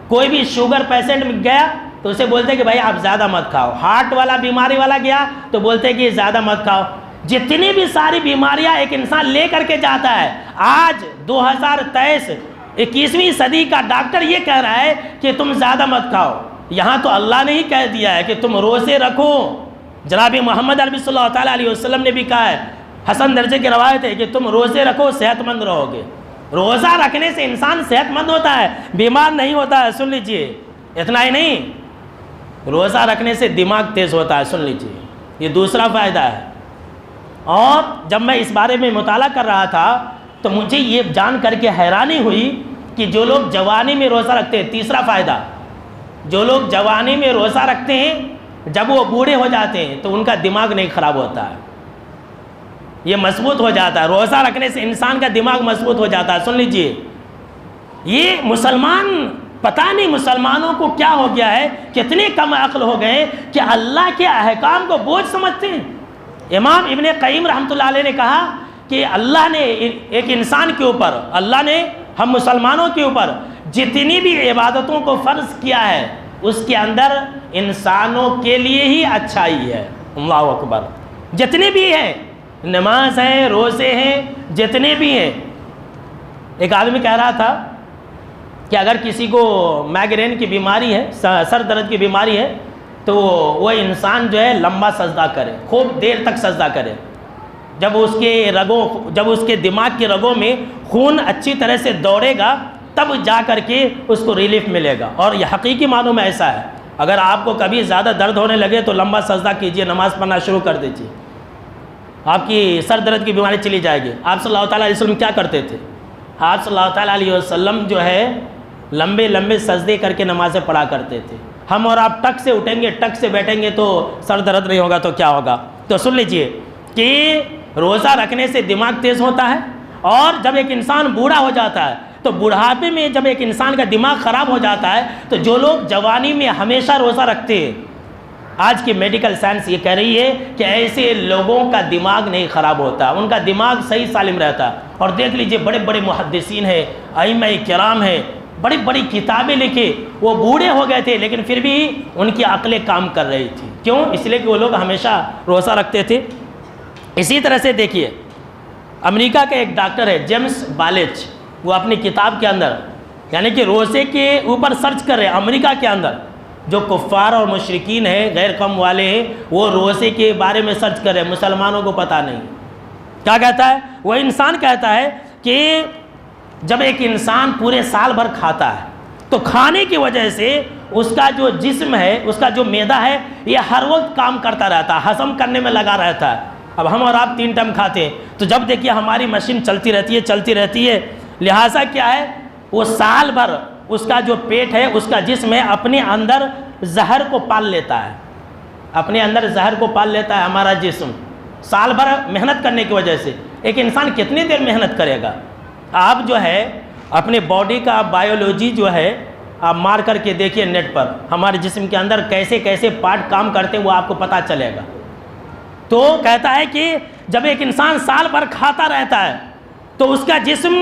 کوئی بھی شوگر پیشنٹ گیا تو اسے بولتے ہیں کہ بھائی آپ زیادہ مت کھاؤ۔ ہارٹ والا، بیماری والا گیا تو بولتے ہیں کہ زیادہ مت کھاؤ۔ جتنی بھی ساری بیماریاں ایک انسان لے کر کے جاتا ہے، آج 2023 21ویں صدی کا ڈاکٹر یہ کہہ رہا ہے کہ تم زیادہ مت کھاؤ۔ یہاں تو اللہ نے ہی کہہ دیا ہے کہ تم روزے رکھو۔ جناب محمد عربی صلی اللہ تعالیٰ علیہ وسلم نے بھی کہا ہے، حسن درجے کی روایت ہے کہ تم روزے رکھو، صحت مند رہو گے۔ روزہ رکھنے سے انسان صحت مند ہوتا ہے، بیمار نہیں ہوتا ہے۔ سن لیجئے، اتنا ہی نہیں، روزہ رکھنے سے دماغ تیز ہوتا ہے۔ سن لیجئے، یہ دوسرا فائدہ ہے۔ اور جب میں اس بارے میں مطالعہ کر رہا تھا تو مجھے یہ جان کر کے حیرانی ہوئی کہ جو لوگ جوانی میں روزہ رکھتے ہیں، تیسرا فائدہ، جو لوگ جوانی میں روزہ رکھتے ہیں جب وہ بوڑھے ہو جاتے ہیں تو ان کا دماغ نہیں خراب ہوتا ہے، یہ مضبوط ہو جاتا ہے۔ روزہ رکھنے سے انسان کا دماغ مضبوط ہو جاتا ہے۔ سن لیجئے، یہ مسلمان، پتہ نہیں مسلمانوں کو کیا ہو گیا ہے، کتنے کم عقل ہو گئے کہ اللہ کے احکام کو بوجھ سمجھتے ہیں۔ امام ابن قیم رحمۃ اللہ علیہ نے کہا کہ اللہ نے ایک انسان کے اوپر، اللہ نے ہم مسلمانوں کے اوپر جتنی بھی عبادتوں کو فرض کیا ہے اس کے اندر انسانوں کے لیے ہی اچھائی ہے۔ اللہ اکبر، جتنے بھی ہیں، نماز ہیں، روزے ہیں، جتنے بھی ہیں۔ ایک آدمی کہہ رہا تھا کہ اگر کسی کو مائگرین کی بیماری ہے، سر درد کی بیماری ہے، تو وہ انسان جو ہے لمبا سجدہ کرے، خوب دیر تک سجدہ کرے۔ جب اس کے دماغ کی رگوں میں خون اچھی طرح سے دوڑے گا تب جا کر کے اس کو ریلیف ملے گا۔ اور یہ حقیقی معنوں میں ایسا ہے۔ اگر آپ کو کبھی زیادہ درد ہونے لگے تو لمبا سجدہ کیجئے، نماز پڑھنا شروع کر دیجئے، آپ کی سر درد کی بیماری چلی جائے گی۔ آپ صلی اللہ تعالیٰ علیہ وسلم کیا کرتے تھے؟ آپ صلی اللہ تعالیٰ علیہ وسلم جو ہے لمبے لمبے سجدے کر کے نمازیں پڑھا کرتے تھے۔ ہم اور آپ ٹک سے اٹھیں گے، ٹک سے بیٹھیں گے تو سر درد نہیں ہوگا تو کیا ہوگا؟ تو سن لیجئے کہ روزہ رکھنے سے دماغ تیز ہوتا ہے، اور جب ایک انسان بوڑھا ہو جاتا ہے تو بڑھاپے میں جب ایک انسان کا دماغ خراب ہو جاتا ہے تو جو لوگ جوانی میں ہمیشہ روزہ رکھتے ہیں، آج کی میڈیکل سائنس یہ کہہ رہی ہے کہ ایسے لوگوں کا دماغ نہیں خراب ہوتا، ان کا دماغ صحیح سالم رہتا۔ اور دیکھ لیجئے، بڑے بڑے محدثین ہیں، ائمہ کرام ہیں، بڑی بڑی کتابیں لکھی، وہ بوڑھے ہو گئے تھے لیکن پھر بھی ان کی عقلیں کام کر رہی تھی. کیوں؟ اس لیے کہ وہ لوگ ہمیشہ روزہ رکھتے تھے. اسی طرح سے دیکھیے امریکہ کا ایک ڈاکٹر ہے جیمس بالچ، وہ اپنی کتاب کے اندر یعنی کہ روزے کے اوپر سرچ کر رہے ہیں. امریکہ کے اندر جو کفار اور مشرکین ہیں، غیر قوم والے ہیں، وہ روزے کے بارے میں سرچ کر رہے ہیں، مسلمانوں کو پتہ نہیں. کیا کہتا ہے وہ انسان؟ کہتا ہے کہ جب ایک انسان پورے سال بھر کھاتا ہے تو کھانے کی وجہ سے اس کا جو جسم ہے، اس کا جو معدہ ہے، یہ ہر وقت کام کرتا رہتا ہے، ہضم کرنے میں لگا رہتا ہے. اب ہم اور آپ 3 ٹائم کھاتے ہیں تو جب دیکھیے ہماری مشین چلتی رہتی ہے. لہٰذا کیا ہے، وہ سال بھر اس کا جو پیٹ ہے، اس کا جسم ہے، اپنے اندر زہر کو پال لیتا ہے. اپنے اندر زہر کو پال لیتا ہے ہمارا جسم سال بھر محنت کرنے کی وجہ سے. ایک انسان کتنی دیر محنت کرے گا؟ آپ جو ہے اپنے باڈی کا بایولوجی جو ہے آپ مار کر کے دیکھیے نیٹ پر، ہمارے جسم کے اندر کیسے کیسے پارٹ کام کرتے ہیں وہ آپ کو پتہ چلے گا. تو کہتا ہے کہ جب ایک انسان سال بھر کھاتا رہتا ہے تو اس کا جسم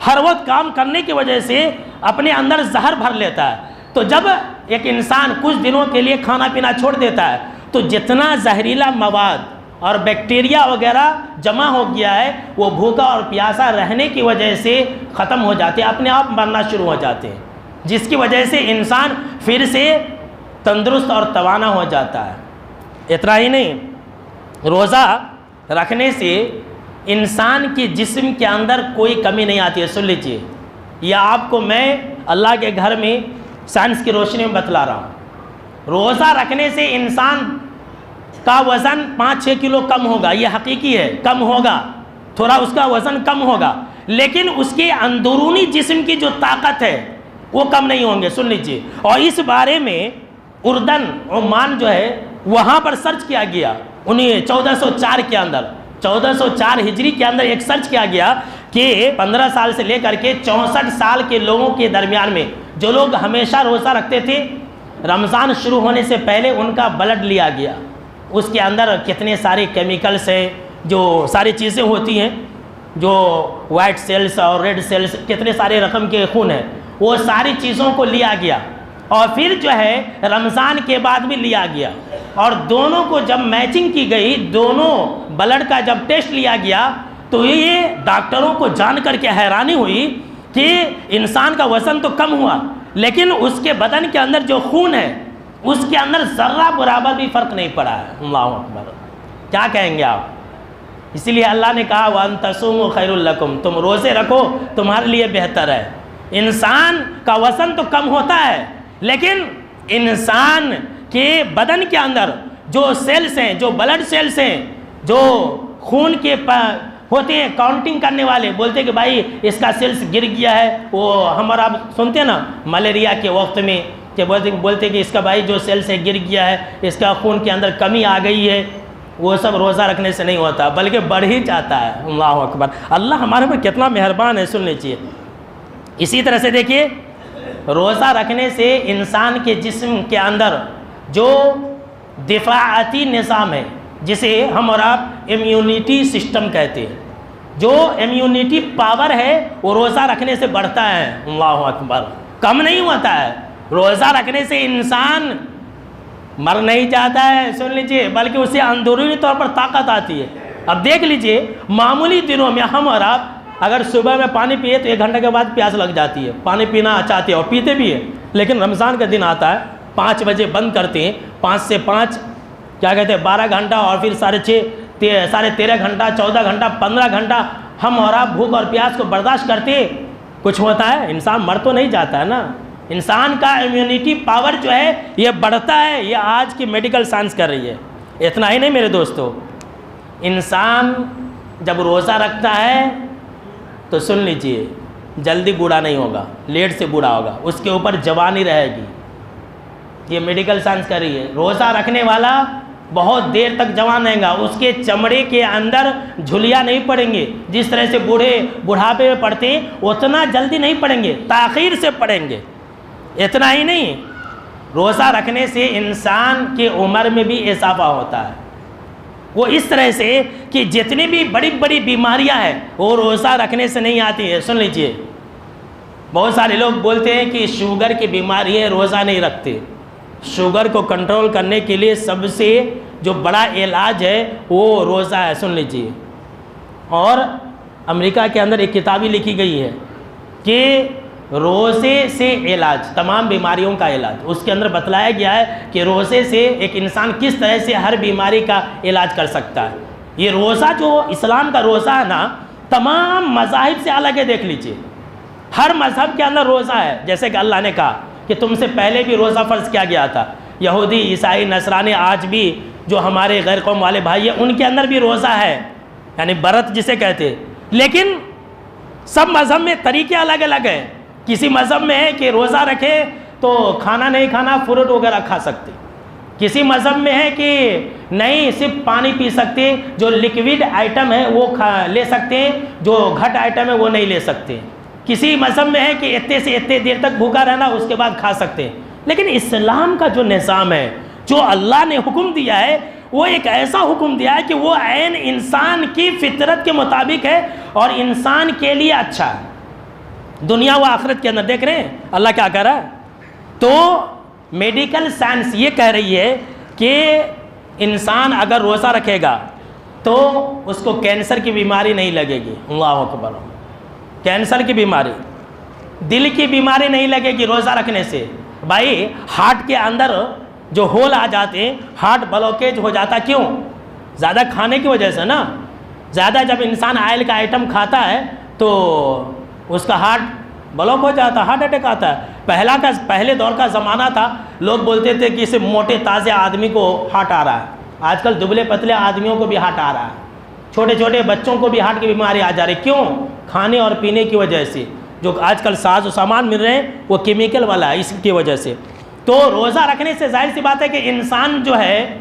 ہر وقت کام کرنے کی وجہ سے اپنے اندر زہر بھر لیتا ہے. تو جب ایک انسان کچھ دنوں کے لیے کھانا پینا چھوڑ دیتا ہے تو جتنا زہریلا مواد اور بیکٹیریا وغیرہ جمع ہو گیا ہے وہ بھوکا اور پیاسا رہنے کی وجہ سے ختم ہو جاتے ہیں، اپنے آپ مرنا شروع ہو جاتے ہیں، جس کی وجہ سے انسان پھر سے تندرست اور توانا ہو جاتا ہے. اتنا ہی نہیں، روزہ رکھنے سے انسان کے جسم کے اندر کوئی کمی نہیں آتی ہے. سن لیجیے، یہ آپ کو میں اللہ کے گھر میں سائنس کی روشنی میں بتلا رہا ہوں. روزہ رکھنے سے انسان کا وزن 5-6 کلو کم ہوگا، یہ حقیقی ہے، کم ہوگا، تھوڑا اس کا وزن کم ہوگا، لیکن اس کے اندرونی جسم کی جو طاقت ہے وہ کم نہیں ہوں گے. سن لیجیے. اور اس بارے میں اردن، عمان جو ہے وہاں پر سرچ کیا گیا 1404 کے اندر، 1404 ہجری کے اندر ایک سرچ کیا گیا کہ 15 سال سے لے کر کے 64 سال کے لوگوں کے درمیان میں جو لوگ ہمیشہ روزہ رکھتے تھے، رمضان شروع ہونے سے پہلے ان کا بلڈ لیا گیا. اس کے اندر کتنے سارے کیمیکلز ہیں، جو ساری چیزیں ہوتی ہیں، جو وائٹ سیلز اور ریڈ سیلز، کتنے سارے رقم کے خون ہیں، وہ ساری چیزوں کو لیا گیا اور پھر جو ہے رمضان کے بعد بھی لیا گیا. اور دونوں کو جب میچنگ کی گئی، دونوں بلڈ کا جب ٹیسٹ لیا گیا تو یہ ڈاکٹروں کو جان کر کے حیرانی ہوئی کہ انسان کا وزن تو کم ہوا لیکن اس کے بدن کے اندر جو خون ہے اس کے اندر ذرہ برابر بھی فرق نہیں پڑا ہے. اللہ اکبر. کیا کہیں گے آپ؟ اسی لیے اللہ نے کہا وَأَن تَصُومُوا خَيْرٌ لَكُمْ، تم روزے رکھو تمہارے لیے بہتر ہے. انسان کا وزن تو کم ہوتا ہے لیکن انسان کے بدن کے اندر جو سیلز ہیں، جو بلڈ سیلز ہیں، جو خون کے ہوتے ہیں کاؤنٹنگ کرنے والے، بولتے ہیں کہ بھائی اس کا سیلز گر گیا ہے. وہ ہم اور آپ سنتے ہیں نا ملیریا کے وقت میں کہ بولتے کہ اس کا بھائی جو سیلز ہے گر گیا ہے، اس کا خون کے اندر کمی آ گئی ہے. وہ سب روزہ رکھنے سے نہیں ہوتا بلکہ بڑھ ہی جاتا ہے. اللہ اکبر. اللہ ہمارے پر کتنا مہربان ہے، سن لیجیے. اسی طرح سے دیکھیے روزہ رکھنے سے انسان کے جسم کے اندر جو دفاعتی نظام ہے، جسے ہم اور آپ امیونٹی سسٹم کہتے ہیں، جو امیونٹی پاور ہے وہ روزہ رکھنے سے بڑھتا ہے. اللہ اکبر. کم نہیں ہوتا ہے. روزہ رکھنے سے انسان مر نہیں جاتا ہے، سن لیجئے، بلکہ اسے اندرونی طور پر طاقت آتی ہے. اب دیکھ لیجئے معمولی دنوں میں ہم اور آپ اگر صبح میں پانی پیے تو 1 گھنٹے کے بعد پیاس لگ جاتی ہے، پانی پینا چاہتے ہیں اور پیتے بھی ہیں. لیکن رمضان کا دن آتا ہے 5 بجے بند کرتے ہیں، 5 سے 5 کیا کہتے ہیں 12 گھنٹہ اور پھر 6.5 ساڑھے 13 گھنٹہ، 14 گھنٹہ، 15 گھنٹہ ہم اور آپ بھوک اور پیاس کو برداشت کرتے ہیں. کچھ ہوتا ہے؟ انسان مر تو نہیں جاتا ہے نا. انسان کا امیونٹی پاور جو ہے یہ بڑھتا ہے. یہ آج کی میڈیکل سائنس کر رہی ہے. اتنا ہی نہیں میرے دوستو، انسان جب روزہ رکھتا ہے تو سن لیجئے جلدی بوڑھا نہیں ہوگا، لیٹ سے بوڑھا ہوگا، اس کے اوپر جوانی رہے گی. یہ میڈیکل سائنس کر رہی ہے. روزہ رکھنے والا بہت دیر تک جوان رہے گا، اس کے چمڑے کے اندر جھلیاں نہیں پڑیں گے. جس طرح سے بوڑھاپے میں پڑتے ہیں اتنا جلدی نہیں پڑیں گے، تاخیر سے پڑیں گے. اتنا ہی نہیں، روزہ رکھنے سے انسان کے عمر میں بھی اضافہ ہوتا ہے. وہ اس طرح سے کہ جتنی بھی بڑی بڑی بیماریاں ہیں وہ روزہ رکھنے سے نہیں آتی ہے. سن لیجئے، بہت سارے لوگ بولتے ہیں کہ شوگر کی بیماری ہے، روزہ نہیں رکھتے. شوگر کو کنٹرول کرنے کے لیے سب سے جو بڑا علاج ہے وہ روزہ ہے. سن لیجیے. اور امریکہ کے اندر ایک کتابی لکھی گئی ہے کہ روزے سے علاج، تمام بیماریوں کا علاج. اس کے اندر بتلایا گیا ہے کہ روزے سے ایک انسان کس طرح سے ہر بیماری کا علاج کر سکتا ہے. یہ روزہ جو اسلام کا روزہ ہے نا، تمام مذاہب سے الگ ہے. دیکھ لیجئے، ہر مذہب کے اندر روزہ ہے. جیسے کہ اللہ نے کہا کہ تم سے پہلے بھی روزہ فرض کیا گیا تھا. یہودی، عیسائی، نصرانی، آج بھی جو ہمارے غیر قوم والے بھائی ہیں ان کے اندر بھی روزہ ہے، یعنی برت جسے کہتے ہیں. لیکن سب مذہب میں طریقے الگ الگ ہیں. کسی مذہب میں ہے کہ روزہ رکھے تو کھانا نہیں کھانا، فروٹ وغیرہ کھا سکتے. کسی مذہب میں ہے کہ نہیں، صرف پانی پی سکتے، جو لیکوڈ آئٹم ہے وہ لے سکتے ہیں، جو گھٹ آئٹم ہے وہ نہیں لے سکتے. کسی مذہب میں ہے کہ اتنے سے اتنے دیر تک بھوکا رہنا، اس کے بعد کھا سکتے ہیں. لیکن اسلام کا جو نظام ہے، جو اللہ نے حکم دیا ہے، وہ ایک ایسا حکم دیا ہے کہ وہ عین انسان کی فطرت کے مطابق ہے اور انسان کے لیے اچھا ہے. دنیا و آخرت کے اندر دیکھ رہے ہیں اللہ کیا کہہ رہا ہے. تو میڈیکل سائنس یہ کہہ رہی ہے کہ انسان اگر روزہ رکھے گا تو اس کو کینسر کی بیماری نہیں لگے گی. اللہ اکبر. کینسر کی بیماری، دل کی بیماری نہیں لگے گی روزہ رکھنے سے. بھائی ہارٹ کے اندر جو ہول آ جاتے ہیں، ہارٹ بلوکیج ہو جاتا. کیوں؟ زیادہ کھانے کی وجہ سے نا. زیادہ جب انسان آئل کا آئٹم کھاتا ہے تو اس کا ہارٹ بلاک ہو جاتا ہے، ہارٹ اٹیک آتا ہے. پہلے دور کا زمانہ تھا، لوگ بولتے تھے کہ اسے موٹے تازے آدمی کو ہارٹ آ رہا ہے. آج کل دبلے پتلے آدمیوں کو بھی ہارٹ آ رہا ہے. چھوٹے چھوٹے بچوں کو بھی ہارٹ کی بیماری آ جا رہی. کیوں؟ کھانے اور پینے کی وجہ سے. جو آج کل ساز و سامان مل رہے ہیں وہ کیمیکل والا ہے، اس کی وجہ سے. تو روزہ رکھنے سے ظاہر سی بات ہے کہ انسان جو ہے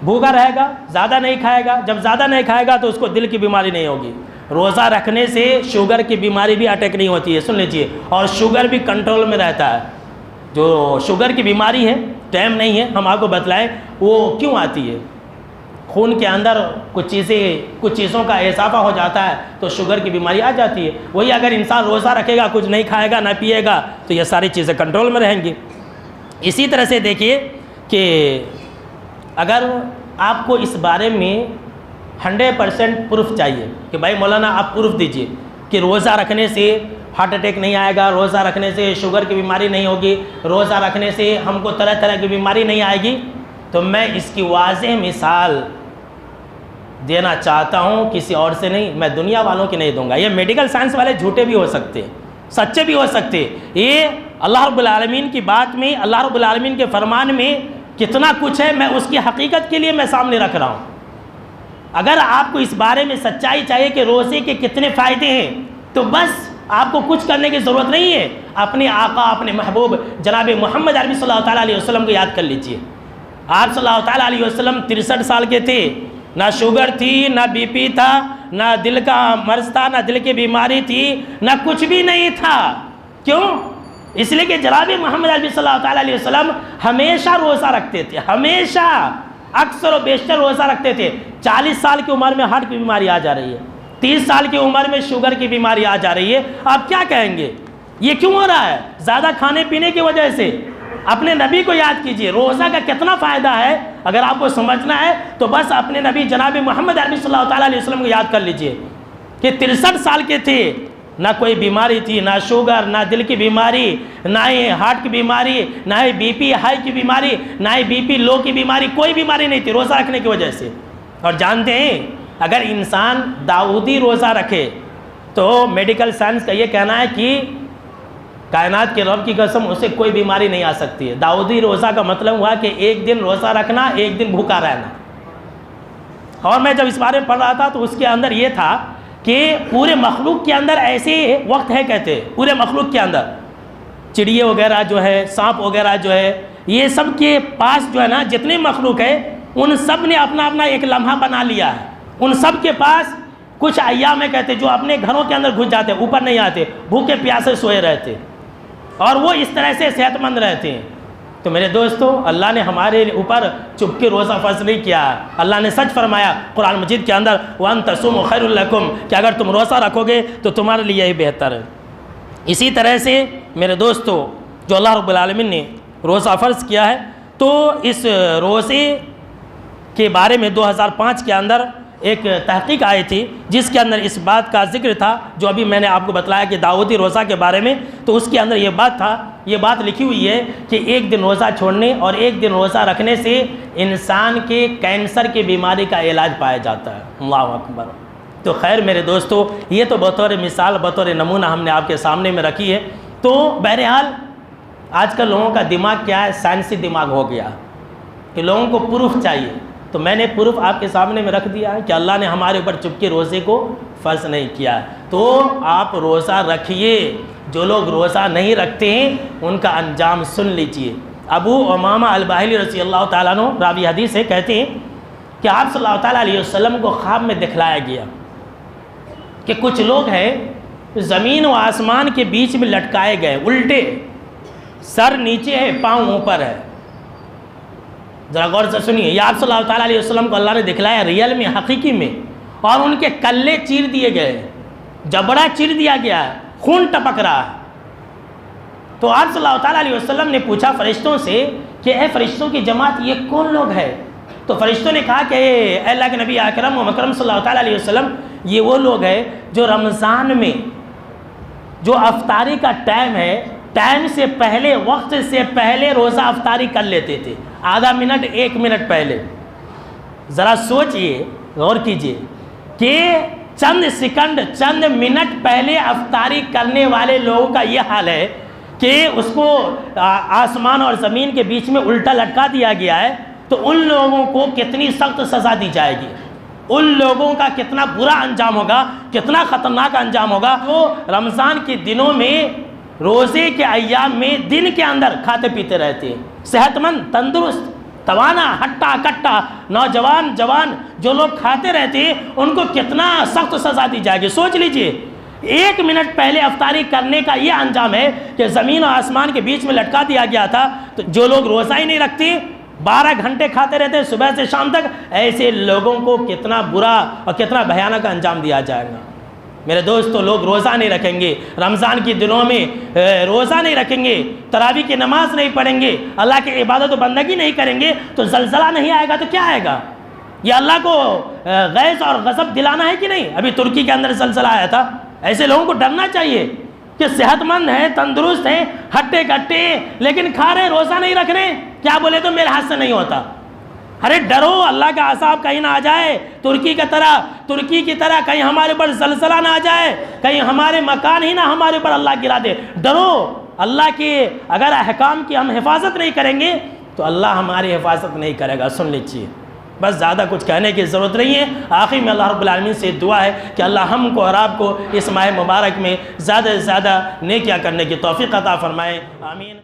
بھوکا رہے گا، زیادہ نہیں کھائے گا. جب زیادہ نہیں کھائے گا تو اس کو دل کی بیماری نہیں ہوگی. روزہ رکھنے سے شوگر کی بیماری بھی اٹیک نہیں ہوتی ہے. سن لیجئے. اور شوگر بھی کنٹرول میں رہتا ہے. جو شوگر کی بیماری ہے، ٹائم نہیں ہے ہم آپ کو بتلائیں وہ کیوں آتی ہے. خون کے اندر کچھ چیزوں کا اضافہ ہو جاتا ہے تو شوگر کی بیماری آ جاتی ہے. وہی اگر انسان روزہ رکھے گا، کچھ نہیں کھائے گا، نہ پیے گا، تو یہ ساری چیزیں کنٹرول میں رہیں گی. اسی طرح سے دیکھیے کہ اگر آپ کو اس بارے میں 100% پروف چاہیے کہ بھائی مولانا آپ پروف دیجئے کہ روزہ رکھنے سے ہارٹ اٹیک نہیں آئے گا، روزہ رکھنے سے شوگر کی بیماری نہیں ہوگی، روزہ رکھنے سے ہم کو طرح طرح کی بیماری نہیں آئے گی، تو میں اس کی واضح مثال دینا چاہتا ہوں. کسی اور سے نہیں، میں دنیا والوں کی نہیں دوں گا. یہ میڈیکل سائنس والے جھوٹے بھی ہو سکتے، سچے بھی ہو سکتے. یہ اللہ رب العالمین کی بات میں، اللہ رب العالمین کے فرمان میں کتنا کچھ ہے، میں اس کی حقیقت کے لیے میں سامنے رکھ رہا ہوں. اگر آپ کو اس بارے میں سچائی چاہیے کہ روزے کے کتنے فائدے ہیں، تو بس آپ کو کچھ کرنے کی ضرورت نہیں ہے. اپنے آقا، اپنے محبوب جناب محمد عربی صلی اللہ تعالیٰ علیہ وسلم کو یاد کر لیجئے. آپ صلی اللہ تعالیٰ علیہ وسلم 63 سال کے تھے. نہ شوگر تھی، نہ بی پی تھا، نہ دل کا مرض تھا، نہ دل کی بیماری تھی، نہ کچھ بھی نہیں تھا. کیوں؟ اس لیے کہ جناب محمد عربی صلی اللہ تعالیٰ علیہ وسلم ہمیشہ روزہ رکھتے تھے. ہمیشہ، اکثر و بیشتر روزہ رکھتے تھے. 40 سال کی عمر میں ہارٹ کی بیماری آ جا رہی ہے، 30 سال کی عمر میں شوگر کی بیماری آ جا رہی ہے. آپ کیا کہیں گے؟ یہ کیوں ہو رہا ہے؟ زیادہ کھانے پینے کی وجہ سے. اپنے نبی کو یاد کیجئے، روزہ کا کتنا فائدہ ہے. اگر آپ کو سمجھنا ہے تو بس اپنے نبی جناب محمد عربی صلی اللہ تعالیٰ علیہ وسلم کو یاد کر لیجئے کہ 63 سال کے تھے، نہ کوئی بیماری تھی، نہ شوگر، نہ دل کی بیماری، نہ ہی ہارٹ کی بیماری، نہ ہی بی پی ہائی کی بیماری، نہ ہی بی پی لو کی بیماری. کوئی بیماری نہیں تھی روزہ رکھنے کی وجہ سے. اور جانتے ہیں اگر انسان داؤدی روزہ رکھے تو میڈیکل سائنس کا یہ کہنا ہے کہ کائنات کے رب کی قسم اسے کوئی بیماری نہیں آ سکتی ہے. داؤدی روزہ کا مطلب ہوا کہ ایک دن روزہ رکھنا، ایک دن بھوکا رہنا. اور میں جب اس بارے میں پڑھ رہا تھا تو اس کے اندر یہ تھا کہ پورے مخلوق کے اندر ایسے وقت ہے، کہتے پورے مخلوق کے اندر چڑیے وغیرہ جو ہے، سانپ وغیرہ جو ہے، یہ سب کے پاس جو ہے نا جتنے مخلوق ہے ان سب نے اپنا اپنا ایک لمحہ بنا لیا ہے. ان سب کے پاس کچھ ایام میں کہتے جو اپنے گھروں کے اندر گھس جاتے، اوپر نہیں آتے، بھوکے پیاسے سوئے رہتے اور وہ اس طرح سے صحت مند رہتے ہیں. تو میرے دوستو، اللہ نے ہمارے اوپر چپ کے روزہ فرض نہیں کیا. اللہ نے سچ فرمایا قرآن مجید کے اندر وَأَن تَصُومُوا خَيْرٌ لَكُمْ، کہ اگر تم روزہ رکھو گے تو تمہارے لیے یہی بہتر ہے. اسی طرح سے میرے دوستو جو اللہ رب العالمین نے روزہ فرض کیا ہے، تو اس روزے کے بارے میں 2005 کے اندر ایک تحقیق آئی تھی جس کے اندر اس بات کا ذکر تھا جو ابھی میں نے آپ کو بتلایا کہ داؤدی روزہ کے بارے میں، تو اس کے اندر یہ بات لکھی ہوئی ہے کہ ایک دن روزہ چھوڑنے اور ایک دن روزہ رکھنے سے انسان کے کینسر کی بیماری کا علاج پایا جاتا ہے۔ اللہ اکبر۔ تو خیر میرے دوستو، یہ تو بطور مثال، بطور نمونہ ہم نے آپ کے سامنے میں رکھی ہے۔ تو بہرحال آج کل لوگوں کا دماغ کیا ہے، سائنسی دماغ ہو گیا کہ لوگوں کو پروف چاہیے، تو میں نے پروف آپ کے سامنے میں رکھ دیا ہے کہ اللہ نے ہمارے اوپر چپکے روزے کو فرض نہیں کیا ہے۔ تو آپ روزہ رکھیے، جو لوگ روزہ نہیں رکھتے ہیں ان کا انجام سن لیجئے۔ ابو امامہ الباہلی رضی اللہ تعالیٰ عنہ راوی حدیث ہے، کہتے ہیں کہ آپ صلی اللہ تعالیٰ علیہ وسلم کو خواب میں دکھلایا گیا کہ کچھ لوگ ہیں زمین و آسمان کے بیچ میں لٹکائے گئے، الٹے، سر نیچے ہے، پاؤں اوپر ہے۔ ذرا غور سے سنیے، یہ آپ صلی اللہ تعالیٰ علیہ وسلم کو اللہ نے دکھلایا ریئل میں، حقیقی میں، اور ان کے کلے چیر دیے گئے، جبڑا چیر دیا گیا ہے، خون ٹپک رہا ہے۔ تو آپ صلی اللہ تعالیٰ علیہ وسلم نے پوچھا فرشتوں سے کہ اے فرشتوں کی جماعت یہ کون لوگ ہیں؟ تو فرشتوں نے کہا کہ اے اللہ کے نبی اکرم و مکرم صلی اللہ تعالیٰ علیہ وسلم، یہ وہ لوگ ہیں جو رمضان میں جو افطاری کا ٹائم ہے، ٹائم سے پہلے، وقت سے پہلے روزہ افطاری کر لیتے تھے، آدھا منٹ، 1 منٹ پہلے۔ ذرا سوچئے، غور کیجئے کہ چند سیکنڈ، چند منٹ پہلے افطاری کرنے والے لوگوں کا یہ حال ہے کہ اس کو آسمان اور زمین کے بیچ میں الٹا لٹکا دیا گیا ہے، تو ان لوگوں کو کتنی سخت سزا دی جائے گی، ان لوگوں کا کتنا برا انجام ہوگا، کتنا خطرناک انجام ہوگا۔ وہ رمضان کے دنوں میں، روزے کے ایام میں دن کے اندر کھاتے پیتے رہتے ہیں، صحت مند، تندرست، توانا، ہٹا کٹا نوجوان، جوان جو لوگ کھاتے رہتے ہیں ان کو کتنا سخت سزا دی جائے گی۔ سوچ لیجئے، 1 منٹ پہلے افطاری کرنے کا یہ انجام ہے کہ زمین و آسمان کے بیچ میں لٹکا دیا گیا تھا۔ تو جو لوگ روزہ ہی نہیں رکھتے، 12 گھنٹے کھاتے رہتے ہیں صبح سے شام تک، ایسے لوگوں کو کتنا برا اور کتنا بھیانک انجام دیا جائے گا۔ میرے دوستو، لوگ روزہ نہیں رکھیں گے، رمضان کے دنوں میں روزہ نہیں رکھیں گے، تراویح کی نماز نہیں پڑھیں گے، اللہ کی عبادت و بندگی نہیں کریں گے، تو زلزلہ نہیں آئے گا تو کیا آئے گا؟ یہ اللہ کو غیظ اور غضب دلانا ہے کہ نہیں؟ ابھی ترکی کے اندر زلزلہ آیا تھا۔ ایسے لوگوں کو ڈرنا چاہیے کہ صحت مند ہیں، تندرست ہیں، ہٹے کٹے، لیکن کھا رہے، روزہ نہیں رکھ رہے، کیا بولے تو میرے ہاتھ سے نہیں ہوتا۔ ارے ڈرو، اللہ کا عذاب کہیں نہ آ جائے، ترکی کی طرح کہیں ہمارے پر زلزلہ نہ آ جائے، کہیں ہمارے مکان ہی نہ ہمارے پر اللہ گرا دے۔ ڈرو، اللہ کے اگر احکام کی ہم حفاظت نہیں کریں گے تو اللہ ہماری حفاظت نہیں کرے گا۔ سن لیجیے، بس زیادہ کچھ کہنے کی ضرورت نہیں ہے۔ آخر میں اللہ رب العالمین سے دعا ہے کہ اللہ ہم کو اور آپ کو اس ماہ مبارک میں زیادہ سے زیادہ نیکیاں کرنے کی توفیق عطا فرمائے، آمین۔